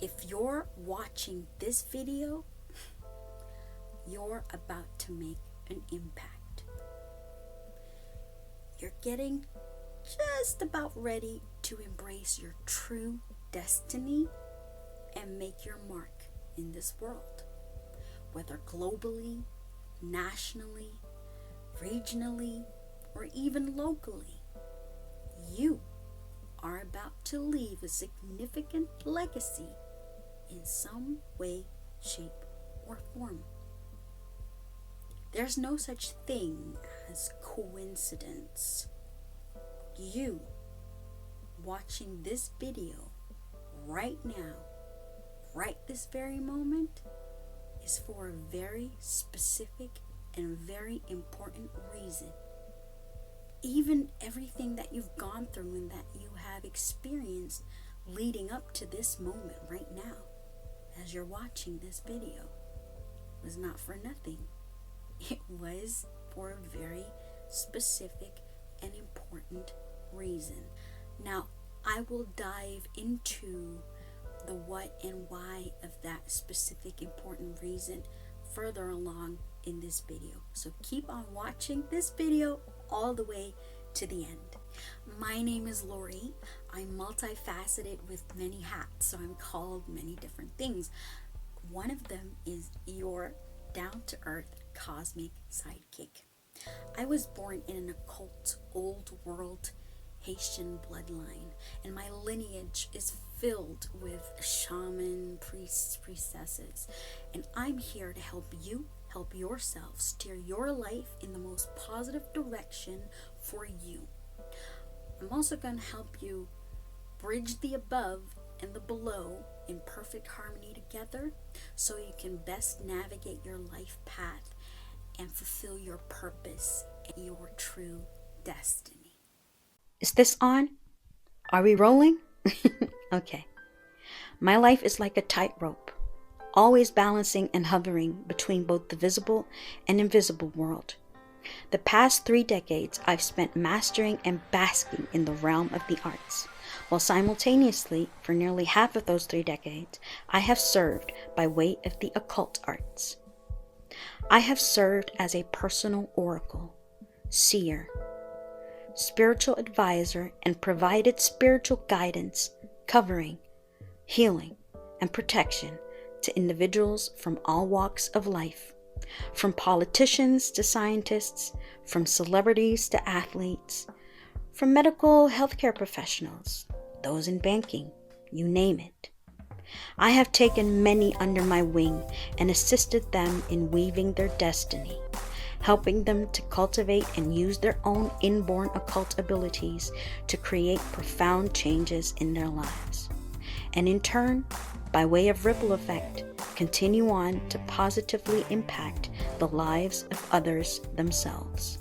If you're watching this video, you're about to make an impact. You're getting just about ready to embrace your true destiny and make your mark in this world, whether globally, nationally, regionally, or even locally. You are about to leave a significant legacy in some way, shape, or form. There's no such thing as coincidence. You watching this video right now, right this very moment, is for a very specific and very important reason. Even everything that you've gone through and that you have experienced leading up to this moment right now, as you're watching this video, was not for nothing. It was for a very specific and important reason. Now, I will dive into the what and why of that specific important reason further along in this video. So keep on watching this video all the way to the end. My name is Lori. I'm multifaceted with many hats, so I'm called many different things. One of them is your down-to-earth cosmic sidekick. I was born in an occult, old world Haitian bloodline, and my lineage is filled with shaman, priests, priestesses, and I'm here to help you help yourself steer your life in the most positive direction for you. I'm also going to help you bridge the above and the below in perfect harmony together so you can best navigate your life path and fulfill your purpose and your true destiny. Is this on? Are we rolling? Okay. My life is like a tightrope, always balancing and hovering between both the visible and invisible world. The past 3 decades I've spent mastering and basking in the realm of the arts, while simultaneously, for nearly half of those 3 decades, I have served by way of the occult arts. I have served as a personal oracle, seer, spiritual advisor, and provided spiritual guidance, covering, healing, and protection to individuals from all walks of life, from politicians to scientists, from celebrities to athletes, from medical healthcare professionals, those in banking, you name it. I have taken many under my wing and assisted them in weaving their destiny, helping them to cultivate and use their own inborn occult abilities to create profound changes in their lives, and in turn, by way of ripple effect, continue on to positively impact the lives of others themselves.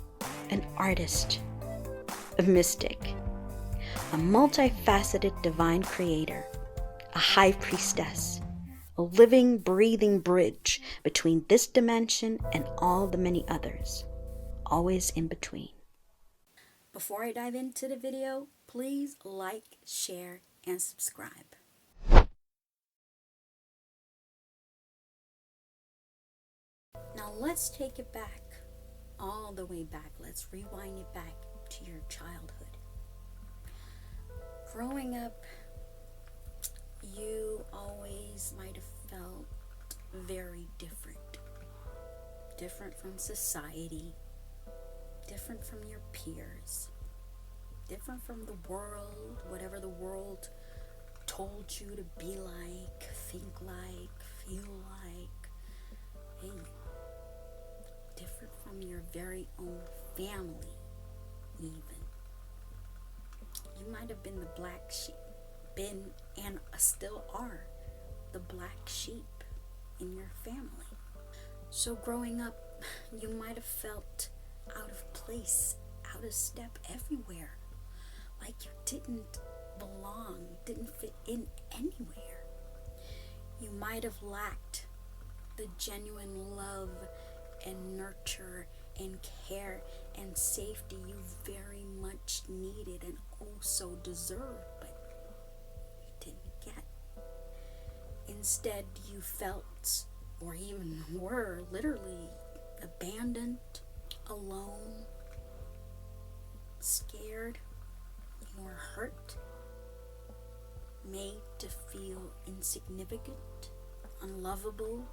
An artist, a mystic, a multifaceted divine creator, a high priestess, a living, breathing bridge between this dimension and all the many others, always in between. Before I dive into the video, please like, share, and subscribe. Now let's take it back, all the way back. Let's rewind it back to your childhood. Growing up, you always might have felt very different. Different from society, different from your peers, different from the world, whatever the world told you to be like, think like, feel like. Hey, different from your very own family, even. You might have been the black sheep, been and still are the black sheep in your family. So growing up, you might have felt out of place, out of step everywhere, like you didn't belong, didn't fit in anywhere. You might have lacked the genuine love and nurture and care and safety you very much needed and also deserved, but you didn't get. Instead, you felt, or even were, literally abandoned, alone, scared, or hurt, made to feel insignificant, unlovable,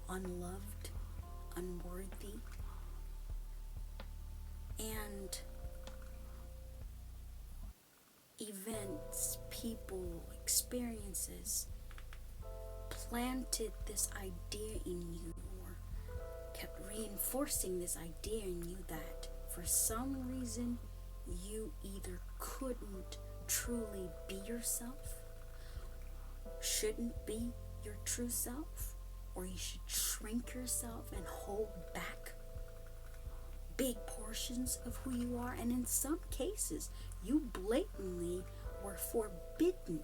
unloved, unworthy. And events, people, experiences planted this idea in you, or kept reinforcing this idea in you, that for some reason you either couldn't truly be yourself, shouldn't be your true self, or you should shrink yourself and hold back big portions of who you are. And in some cases, you blatantly were forbidden,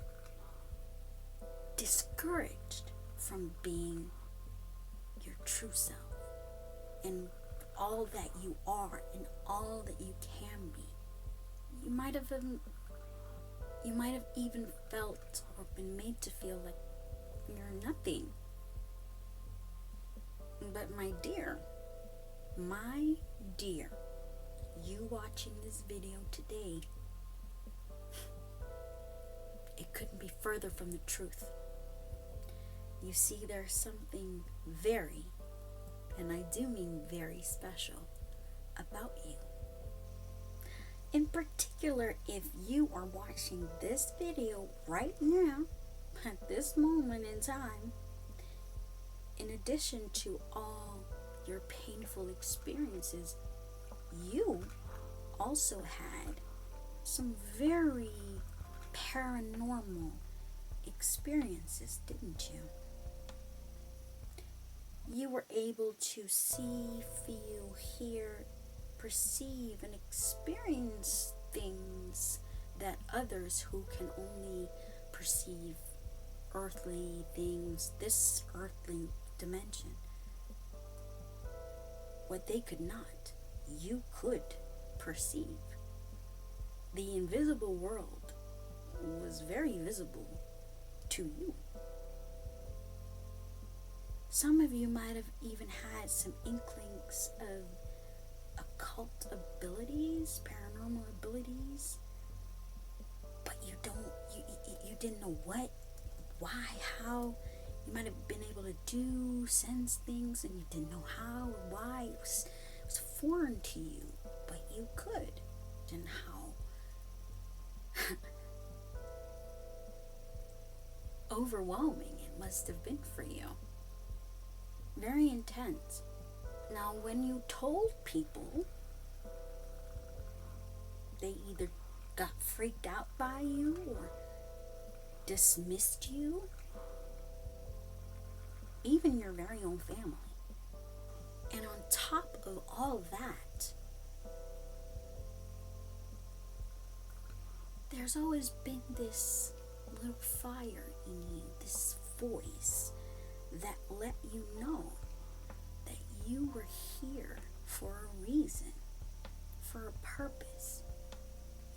discouraged from being your true self and all that you are and all that you can be. You might have even felt or been made to feel like you're nothing. But my dear, you watching this video today, it couldn't be further from the truth. You see, there's something very, and I do mean very special, about you. In particular, if you are watching this video right now, at this moment in time, in addition to all your painful experiences, you also had some very paranormal experiences, didn't you? You were able to see, feel, hear, perceive, and experience things that others who can only perceive earthly things, this earthly dimension, what they could not, you could perceive. The invisible world was very visible to you. Some of you might have even had some inklings of occult abilities, paranormal abilities, but you didn't know what, why, how. You might have been able to sense things, and you didn't know how or why. It was foreign to you, but you could. And how overwhelming it must have been for you. Very intense. Now, when you told people, they either got freaked out by you or dismissed you, even your very own family. And on top of all that, there's always been this little fire in you, this voice that let you know that you were here for a reason, for a purpose.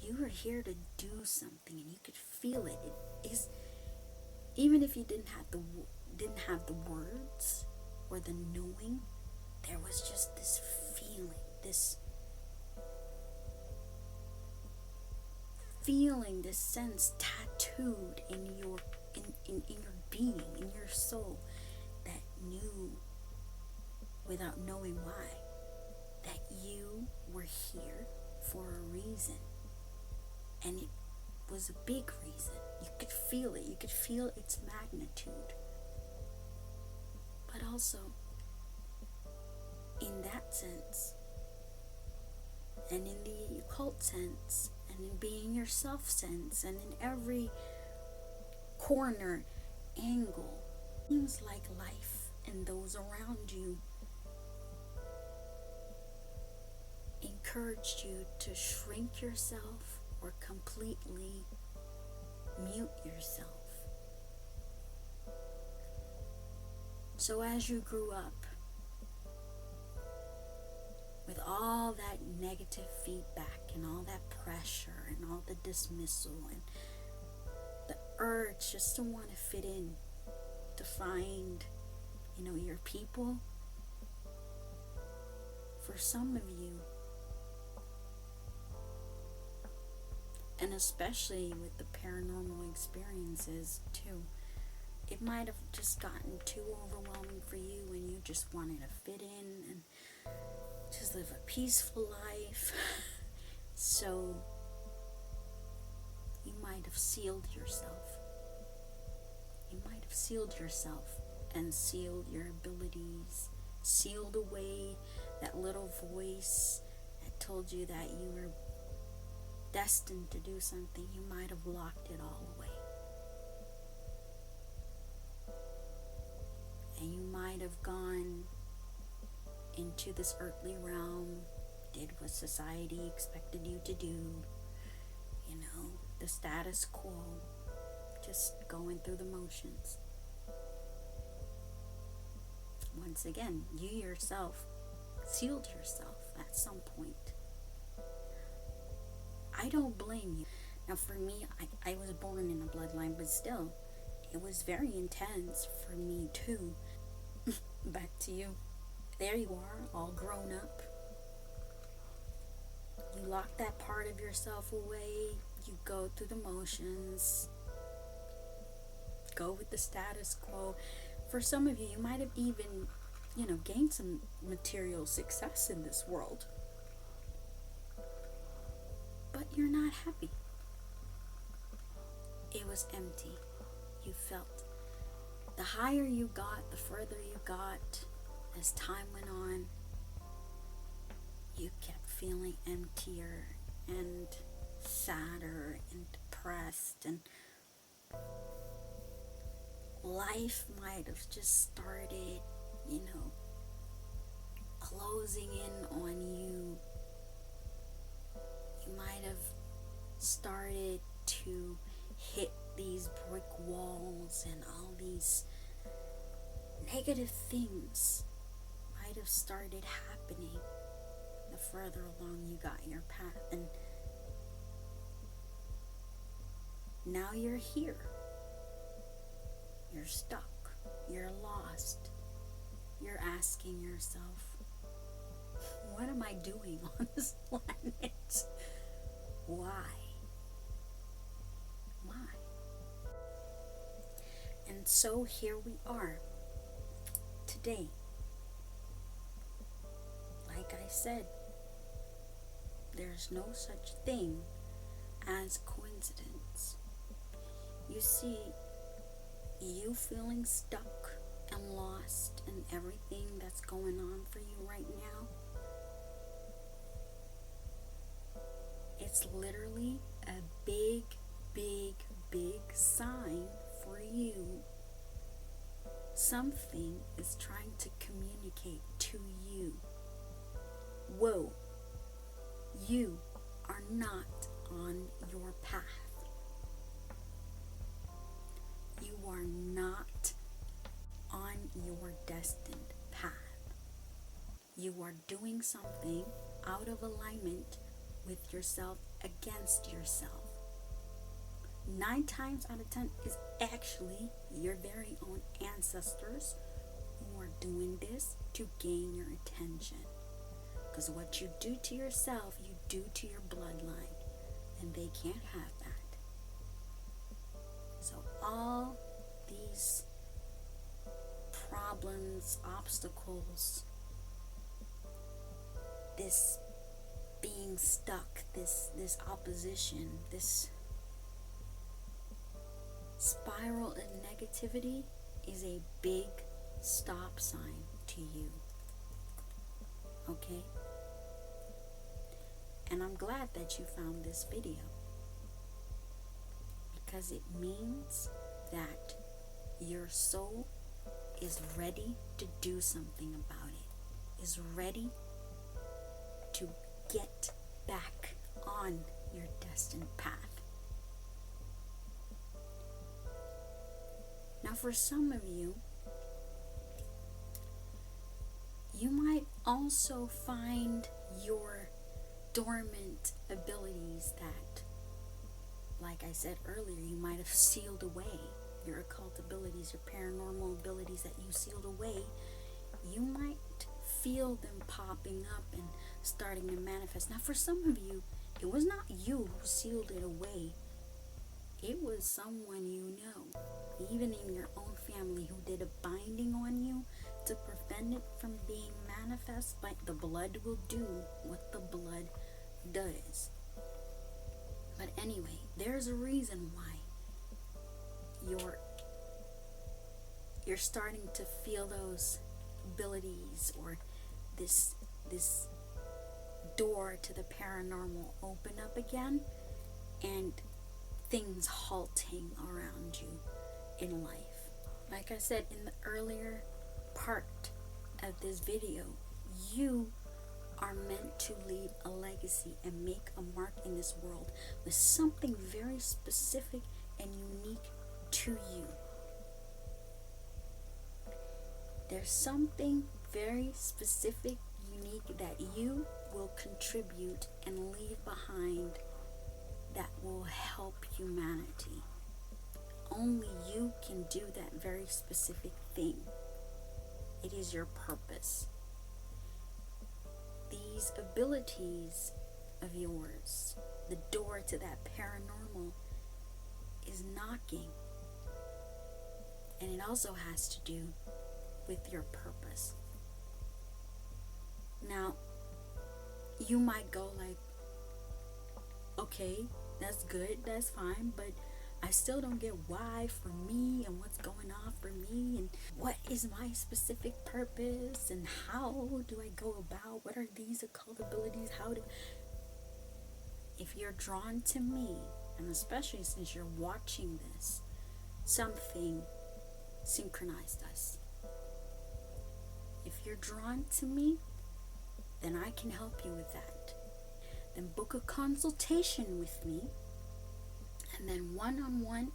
You were here to do something, and you could feel it. It is, even if you didn't have the words or the knowing, there was just this feeling, this sense tattooed in your being, in your soul, that knew, without knowing why, that you were here for a reason. And it was a big reason. You could feel it. You could feel its magnitude. But also, in that sense, and in the occult sense, and in being yourself sense, and in every corner, angle, seems like life and those around you encouraged you to shrink yourself or completely mute yourself. So as you grew up, with all that negative feedback and all that pressure and all the dismissal and the urge just to want to fit in, to find, your people. For some of you, and especially with the paranormal experiences too, it might have just gotten too overwhelming for you and you just wanted to fit in and just live a peaceful life. So you might have sealed yourself. You might have sealed yourself and sealed your abilities, sealed away that little voice that told you that you were destined to do something. You might have locked it all away. And you might have gone into this earthly realm, did what society expected you to do, the status quo, just going through the motions. Once again, you yourself sealed yourself at some point. I don't blame you. Now for me, I was born in a bloodline, but still, it was very intense for me too. Back to you. There you are, all grown up. You lock that part of yourself away. You go through the motions. Go with the status quo. For some of you, you might have even, gained some material success in this world. But you're not happy. It was empty. You felt. The higher you got, the further you got, as time went on, you kept feeling emptier and sadder and depressed, and life might have just started, closing in on you. You might have started to hit these brick walls, and all these negative things might have started happening the further along you got your path. And now you're here. You're stuck. You're lost. You're asking yourself, what am I doing on this planet? Why? And so here we are today. Like I said, there's no such thing as coincidence. You see, you feeling stuck and lost in everything that's going on for you right now, it's literally a big, big, big sign for you. Something is trying to communicate to you. Whoa, you are not on your path. You are not on your destined path. You are doing something out of alignment with yourself, against yourself. 9 times out of 10 is actually your very own ancestors who are doing this to gain your attention. Because what you do to yourself, you do to your bloodline, and they can't have that. So all these problems, obstacles, this being stuck, this opposition, this spiral of negativity is a big stop sign to you. Okay? And I'm glad that you found this video, because it means that your soul is ready to do something about it, is ready to get back on your destined path. Now, for some of you, you might also find your dormant abilities that, like I said earlier, you might have sealed away. your occult abilities, your paranormal abilities that you sealed away, you might feel them popping up and starting to manifest. Now, for some of you, it was not you who sealed it away. It was someone you know, even in your own family, who did a binding on you to prevent it from being manifest. But the blood will do what the blood does. But anyway, there's a reason why you're starting to feel those abilities, or this door to the paranormal open up again, and things halting around you in life. Like I said in the earlier part of this video, you are meant to leave a legacy and make a mark in this world with something very specific and unique to you. There's something very specific, unique that you will contribute and leave behind that will help humanity. Only you can do that very specific thing. It is your purpose. These abilities of yours, the door to that paranormal, is knocking. And it also has to do with your purpose. Now, you might go like, okay, that's good, that's fine, but I still don't get why for me, and what's going on for me, and what is my specific purpose, and how do I go about, what are these occult abilities, if you're drawn to me, and especially since you're watching this, something synchronized us. If you're drawn to me, then I can help you with that. Then book a consultation with me, and then one-on-one,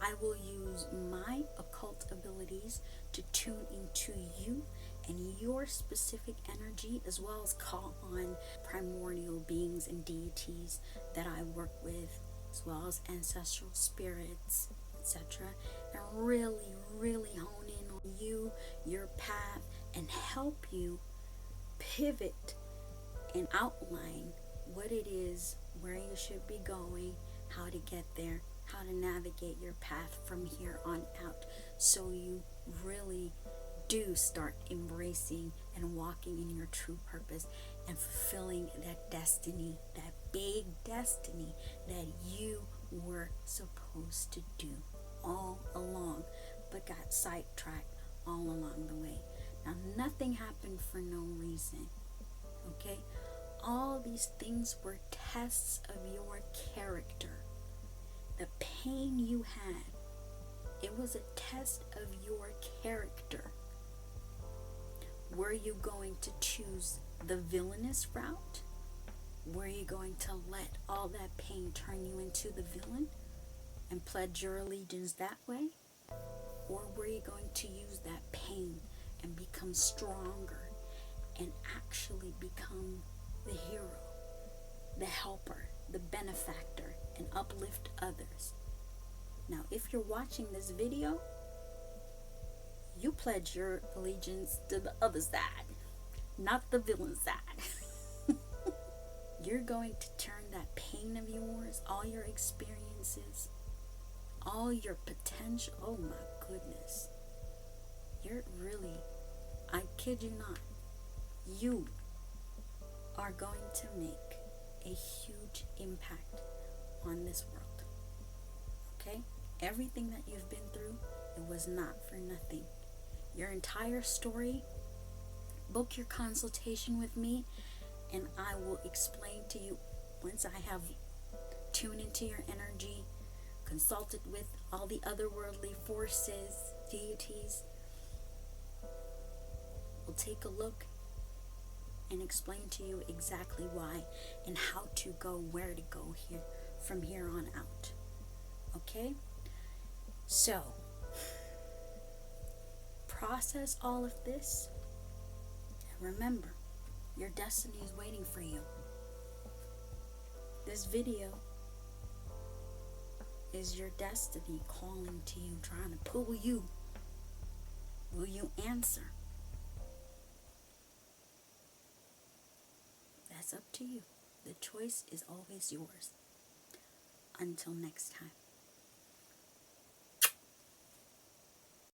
I will use my occult abilities to tune into you and your specific energy, as well as call on primordial beings and deities that I work with, as well as ancestral spirits, etc. And really, really hone in on you, your path, and help you pivot and outline what it is, where you should be going, how to get there, how to navigate your path from here on out, so you really do start embracing and walking in your true purpose and fulfilling that destiny, that big destiny that you were supposed to do all along, but got sidetracked all along the way. Now, nothing happened for no reason, okay? All these things were tests of your character. The pain you had, it was a test of your character. Were you going to choose the villainous route? Were you going to let all that pain turn you into the villain and pledge your allegiance that way? Or were you going to use that pain and become stronger and actually become the hero, the helper, the benefactor, and uplift others? Now, if you're watching this video, you pledge your allegiance to the other side, not the villain side. You're going to turn that pain of yours, all your experiences, all your potential, oh my goodness, you're really, I kid you not, you are going to make a huge impact on this world. Okay? Everything that you've been through, it was not for nothing. Your entire story, book your consultation with me, and I will explain to you, once I have tuned into your energy, consulted with all the otherworldly forces, deities, we'll take a look and explain to you exactly why and how to go, where to go here from here on out. Okay? So, process all of this, and remember, your destiny is waiting for you. This video Is your destiny calling to you, trying to pull you? Will you answer? That's up to you. The choice is always yours. Until next time.